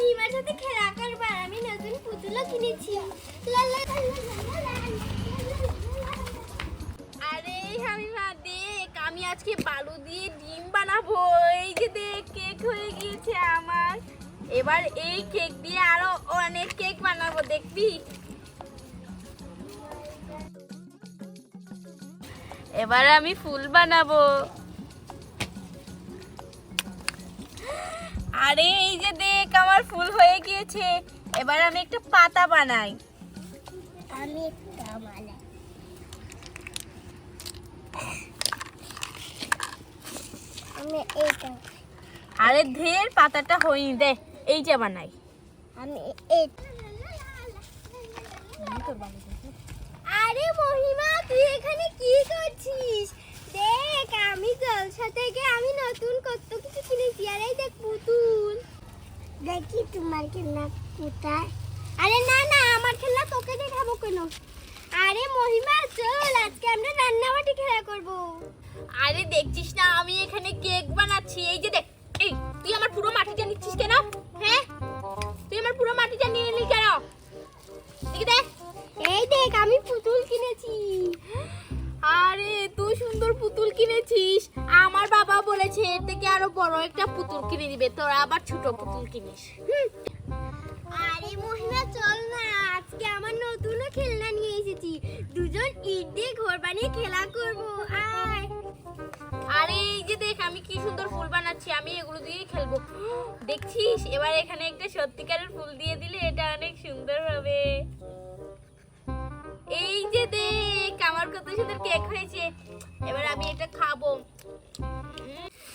মহিমার সাথে খেলা করবার আমি নতুন পুতুলও কিনেছি। আরে হামিমা দেখ, আমি আজকে বালু দিয়ে ডিম বানাবো। এই যে দেখ, কেক হয়ে গিয়েছে আমার। এবার এই কেক দিয়ে আরো অনেক কেক বানাবো, দেখবি। এবার আমি ফুল বানাবো। আরে এই যে দেখ, আমার ফুল হয়ে গিয়েছে। এবার আমি একটা পাতা বানাই। আরে ঢের পাতাটা হয়নি, দে এই যে বানাই। আরে মহিমা, তুই এখানে কি করছিস? দেখ, আমি জলসা থেকে আমি নতুন কত কিছু কিনেছি। আর এই দেখ পুতুল। দেখি তোমার খেলনা কোথায়? আরে না না, আমার খেলনা তোকে দেখাবো কেন? আরে মহিমা চল, আজকে আমরা রান্নাবাটি খেলা করব। আরে দেখছিস না আমি এখানে কেক বানাচ্ছি। এই যে দেখ, এই তুই আমার পুরো মাটিটা নিচ্ছিস কেন? হ্যাঁ, তুই আমার পুরো মাটিটা নিয়ে নিলি কেন? দেখি দেখ, এই দেখ আমি পুতুল কিনেছি। আরে তুই সুন্দর পুতুল কিনেছিস। আমার বাবা বলেছে এর থেকে আরো বড় একটা পুতুল কিনে দিবে, তোরা আবার ছোট পুতুল কিনিস। আরে মহিমা চল না, আজকে আমার নতুন খেলনা নিয়ে এসেছি। দুজন ইট দিয়ে ঘর বানিয়ে খেলা করব, আয়। আরে এই যে দেখ, আমি কি সুন্দর ফুল বানাচ্ছি। আমি এগুলো দিয়েই খেলবো, দেখছিস। এবার এখানে একটা সত্যিকারের ফুল দিয়ে দিলে এটা অনেক সুন্দর হবে। এই যে দেখ, আমার কত সুন্দর কেক হয়েছে। এবার আমি এটা খাবো।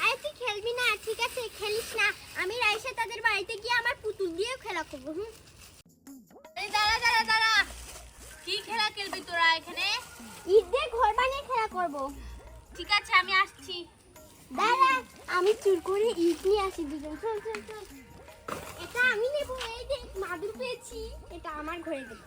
আরে তুই খেলবি না, ঠিক আছে খেলিস না। আমি রাইসা তাদের বাড়িতে গিয়ে আমার পুতুল দিয়ে খেলা করবো। এই দাঁড়া দাঁড়া দাঁড়া, কি খেলা খেলবি তোরা এখানে? ইট দিয়ে ঘর বানিয়ে খেলা করব। ঠিক আছে, আমি আসছি। দাঁড়া, আমি চুর করে ইট নিয়ে আসি। দুজন চল চল চল। এটা আমি নেব। এই দেখ মাদুর পেয়েছি, এটা আমার ঘরে দেব।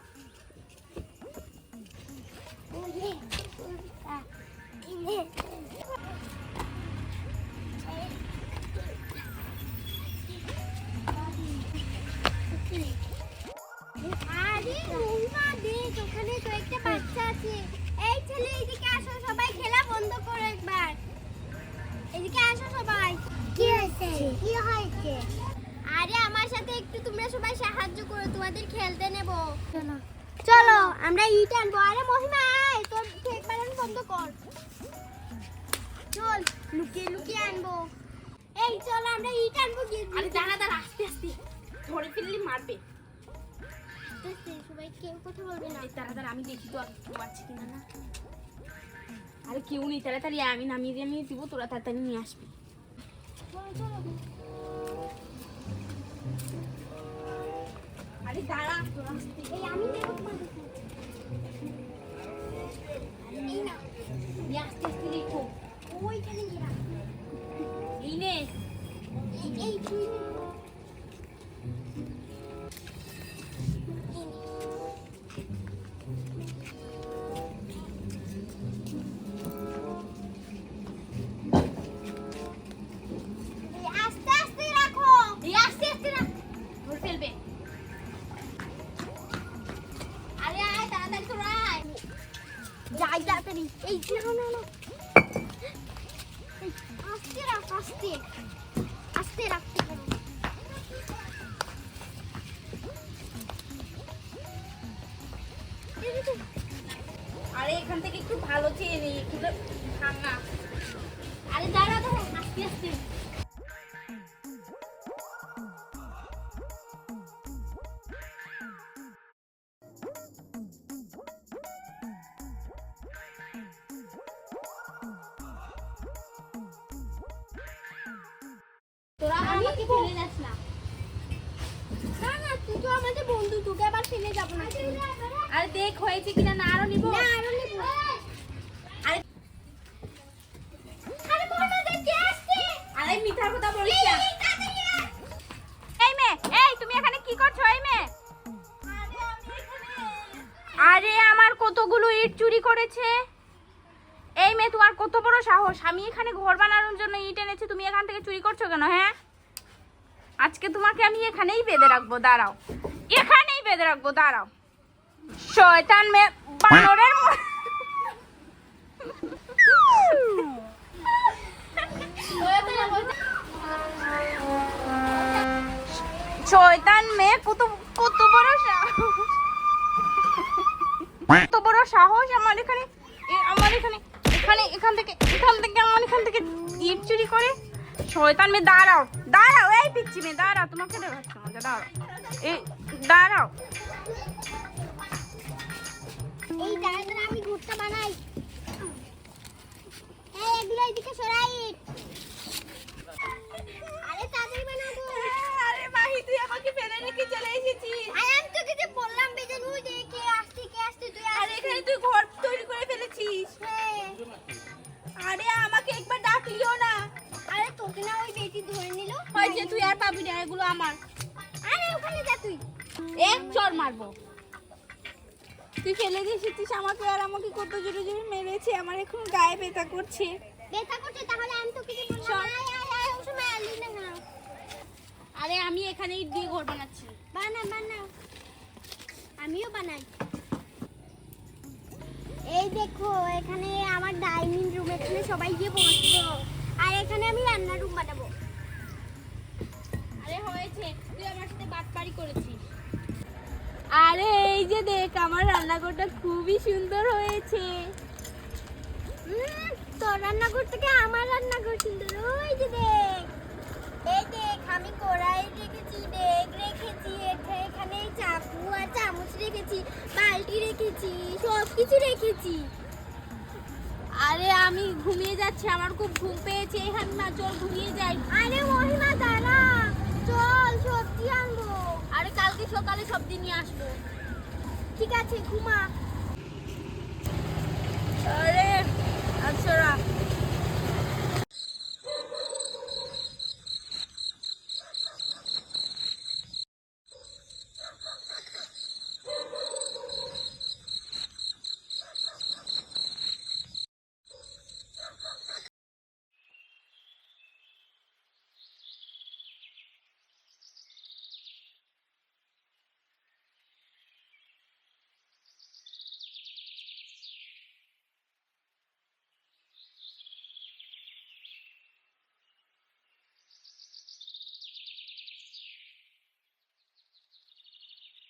আরে মহিমা দেখ, ওখানে তো একটা বাচ্চা আছে। এই ছেলে, এদিকে আসো, সবাই খেলা বন্ধ করো একবার। এদিকে আসো সবাই। কি হয়েছে? কি হয়েছে? আরে আমার সাথে একটু তোমরা সবাই সাহায্য করো, তোমাদের খেলতে নেব। চলো চলো, আমরা ইট আনবো। আরে মহিমা আয়, তোর কেক বানানো বন্ধ কর। চল, লুকিয়ে লুকিয়ে আনবো। এই চল, আমরা ইট আনবো গিয়ে। আরে দাঁড়া দাঁড়া, আস্তে আস্তে, ধরে ফেললে মারবে। সবাই কেউ কথা বলবে না। তাড়াতাড়ি আমি দেখি তো কেউ আছে কিনা। না আরে কেউ নেই, তাড়াতাড়ি আমি নামিয়ে দিয়ে দিব, তোরা তাড়াতাড়ি নিয়ে আসবি। আরে দাঁড়া, তোরা আসতে। এই আমি দেবো তোমাদের। এই না, আস্তে আস্তে রেখো। ওইখানে গিয়ে রাখ। এই নে, এই তুই নে। যাই তাড়াতাড়ি। এই না না না, আস্তে রাখ, আস্তে আস্তে রাখতে হবে। আরে এখান থেকে একটু ভালো চেয়ে নেই, একটু ভাঙা। আরে দাঁড়া দাঁড়া, আস্তে আস্তে। তোরা আমাকে ফেলে যাস না। না না, তুই তো আমাদের বন্ধু, তোকে আবার ফেলে যাব না। আরে দেখ হয়েছে কিনা। না আরো নিব। না আরো নিব। আরে আরে মনে দেখ কে আসছে। আরে মিথ্যা কথা বলিস না। এই মে, এই তুমি এখানে কি করছো? এই মে, আরে আমি এখানে। আরে আমার কতগুলো ইট চুরি করেছে। এই মেয়ে, তোমার কত বড় সাহস? আমি এখানে ঘর বানানোর জন্য ইট এনেছি, তুমি এখান থেকে চুরি করছো কেন? হ্যাঁ আজকে তোমাকে আমি এখানেই বেঁধে রাখবো, দাঁড়াও, এখানেই বেঁধে রাখবো, দাঁড়াও। শয়তান মেয়ে, বানরের শয়তান মেয়ে, কত কত বড় সাহস, কত বড় সাহস আমার এখানে, এখান থেকে আমার এখান থেকে ইট চুরি করে। শয়তান মেয়ে, দাঁড়াও দাঁড়াও, এই পিচ্ছি মেয়ে দাঁড়াও, তোমাকে দেখাচ্ছি মজা, দাঁড়াও, এই দাঁড়াও। এই দাঁড়া, আমি ঘুরতে বানাই। এই এগুলো এদিকে সরাই। আরে তাড়াতাড়ি বানাবো। আরে মাহি, তুই আমাকে ফেলে রেখে চলে এসেছিস। আরে আমি তোকে যে বললাম বেজানু যে কে আসছে তুই আসছিস। আরে এখানে তুই ঘর তৈরি করে ফেলেছিস। হ্যাঁ। আরে আমাকে একবার ডাকলিও না। আরে তোকে না ওই বেটি ধরে নিল। হয় যে তুই আর পাবি না, এগুলো আমার। আরে ওখানে যা তুই। এক চড় মারবো। তুই ফেলে দিয়েছিস আমাকে, আর আমাকে কত জোরে জোরে মেরেছে, আমার এখন গায়ে ব্যথা করছে। ব্যথা করছে, তাহলে আমি তোকে যে বললাম আয় ওই সময় আলি না না। আরে আমি এখানে ইট দিয়ে ঘর বানাচ্ছি। বানা, আমিও বানাই। এই দেখো, এখানে আমার ডাইনিং রুম, এখানে সবাই গিয়ে বসবো, আর এখানে আমি রান্নার রুম বানাবো। আরে হয়েছে, তুই আমার সাথে বাটপারি করেছিস। আরে এই যে দেখ, আমার রান্নাঘরটা খুবই সুন্দর হয়েছে। তোর রান্নাঘর থেকে আমার রান্নাঘর সুন্দর। ওই যে দেখ, এই দেখ, আমি কড়াই রেখেছি, ডেক রেখেছি, এখানে চাকু আর চামচ রেখেছি, বালতি রেখেছি, সব কিছু রেখেছি। আরে আমি ঘুমিয়ে যাচ্ছি, আমার খুব ঘুম পেয়েছে, এখানে না, চল ঘুমিয়ে যাই। আরে মহিমা দাঁড়া, চল সবজি আনবো। আরে কালকে সকালে সবজি নিয়ে আসবো। ঠিক আছে, ঘুমা। আরে আচ্ছা রাখ।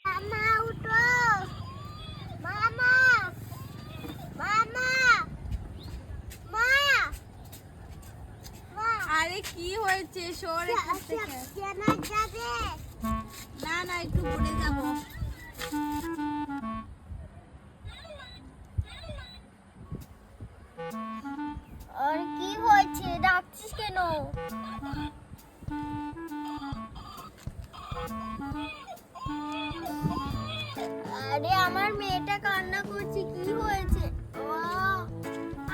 মামা উঠো, মামা, মামা, মা, আরে কি হয়েছে, সর এখান থেকে। কেন যাবে? না না, একটু পরে যাবো। আর কি হয়েছে, ডাকছিস কেন? আরে আমার মেয়েটা কান্না করছে, কি হয়েছে?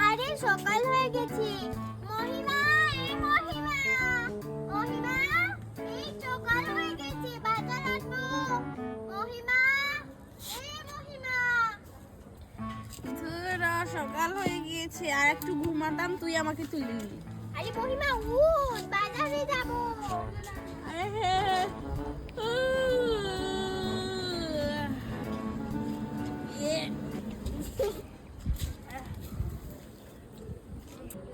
আরে সকাল হয়ে গেছে। মহিমা, এই মহিমা, মহিমা, এই সকাল হয়ে গেছে, বাজার আসবো। মহিমা, এই মহিমা। সকাল হয়ে গিয়েছে, আর একটু ঘুমাতাম, তুই আমাকে তুলে নিলি। আরে মহিমা উঠ, বাজারে যাবো। আরে হ্যাঁ,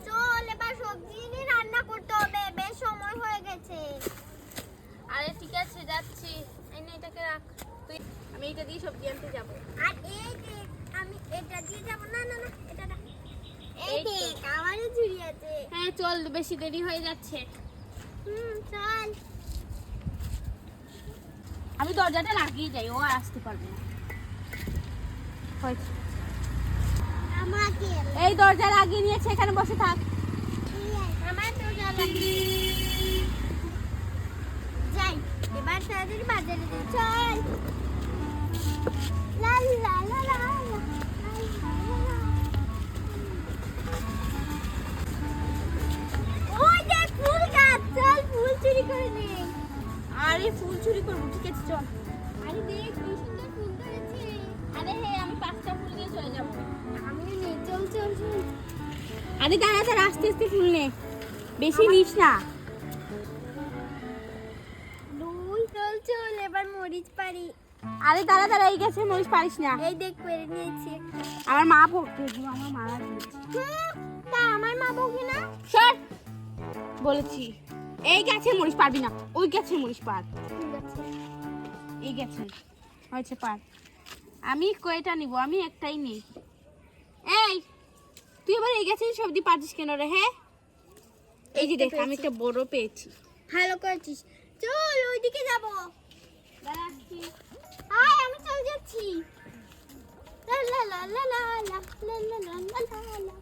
চল এবার সবজি এনে রান্না করতে হবে, বেশ সময় হয়ে গেছে। আরে ঠিক আছে, যাচ্ছি। এই নে, এটাকে রাখ তুই, আমি এটা দিয়ে সবজি আনতে যাবো। আর এই দেখ, আমি এটা দিয়ে যাব না, না না, এটা না। এই এই তো। দেখ, আমারও ঝুড়ি আছে। হ্যাঁ চল, বেশি দেরি হয়ে যাচ্ছে। চল। আমি দরজাটা লাগিয়ে যাই, ও আর আসতে পারবে না। হয়েছে। আমাকে এই দরজা লাগিয়ে নিয়েছে, এখানে বসে থাক। আমার তো লাগে। যাই, এবার তাড়াতাড়ি বাজারে যাই। চল। লা লা লা লা লা। ওই দেখ ফুল গাছ, চল ফুল চুরি করে নেই। আরে ফুল চুরি করবো, ঠিক আছে চল। আরে দেখ কি সুন্দর ফুল ধরেছে। আরে হ্যাঁ, আমি 5টা ফুল নিয়ে চলে যাবো। আমি নেই, চল চল চল। আরে দাঁড়া দাঁড়া, আস্তে আস্তে ফুল নে, বেশি নিস না। চল এবার মরিচ পারি। আরে দাঁড়া দাঁড়া, এই গেছে মরিচ পারিস না। এই দেখ পেরে নিয়েছি। আমার মা পড়তে দিব, আমার মারা দিয়েছে। তা আমার মা বকি না? সর বলেছি, এই গাছে মরিচ পারবি না, ওই গাছে মরিচ পার। ঠিক আছে। এই গেছে হয়েছে পার। আমি কয়টা নিব? আমি একটাই নেই। এই তুই আবার এই গাছে সবজি পারছিস কেন রে? হ্যাঁ এই যে দেখ, আমি একটা বড় পেয়েছি। ভালো করেছিস, চল ওইদিকে যাব। আয় আমি চলে যাচ্ছি। লা লা লা লা লা লা লা লা লা লা লা লা।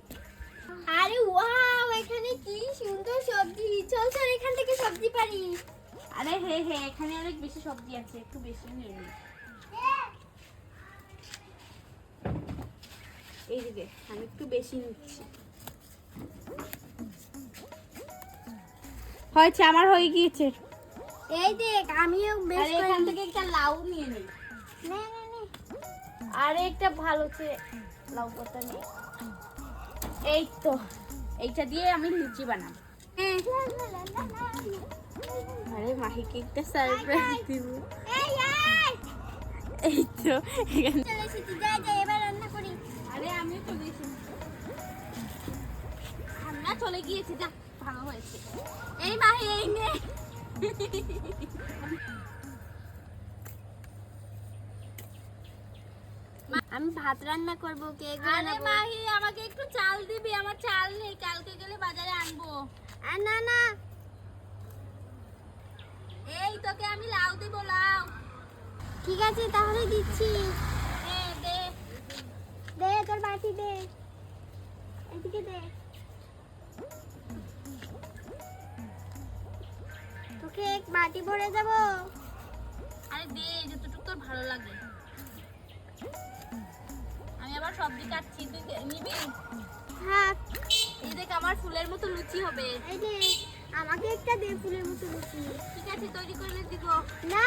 আরে ওয়াও, এখানে কি সুন্দর সবজি। চল চল এখান থেকে সবজি পারি। আরে হ্যাঁ হ্যাঁ, এখানে অনেক বেশি সবজি আছে, একটু বেশি নিয়ে নি। এই যে দেখ, আমি একটু বেশি নিচ্ছি। হয়েছে, আমার হয়ে গিয়েছে। এই দেখ আমিও বেশ আরে এখান থেকে একটা লাউ নিয়ে নি। নে নে নে। আরে একটা ভালো লাউ পাতা নেই। এই তো, এইটা দিয়ে আমি লুচি বানাবো। লা লা লা লা লা। আরে মাহিকে একটা সারপ্রাইজ দিব। এই আয়, এই তো এখানে। চলে এসেছি, যাই যাই এবার রান্না করি। আরে আমিও চলে এসেছি, আমরা চলে গিয়েছি। যা ভালো হয়েছে। এই মাহি এই নে। আমি ভাত রান্না করব, কেক আরে বানাবো। মাহি আমাকে একটু চাল দিবি, আমার চাল নেই, কালকে গেলে বাজারে আনবো। আর না না, এই তোকে আমি লাউ দিব, লাউ। ঠিক আছে তাহলে দিচ্ছি। দে। দে তোর বাটি দে, এদিকে দে। তোকে এক বাটি ভরে যাব। আরে দে, যতটুকু তোর ভালো লাগে। আমি আবার সবজি কাটছি, তুই নিবি? থাক, এই দেখ আমার ফুলের মতো লুচি হবে। এই দে আমাকে একটা দে ফুলের মতো লুচি। ঠিক আছে, তৈরি করে দিব। না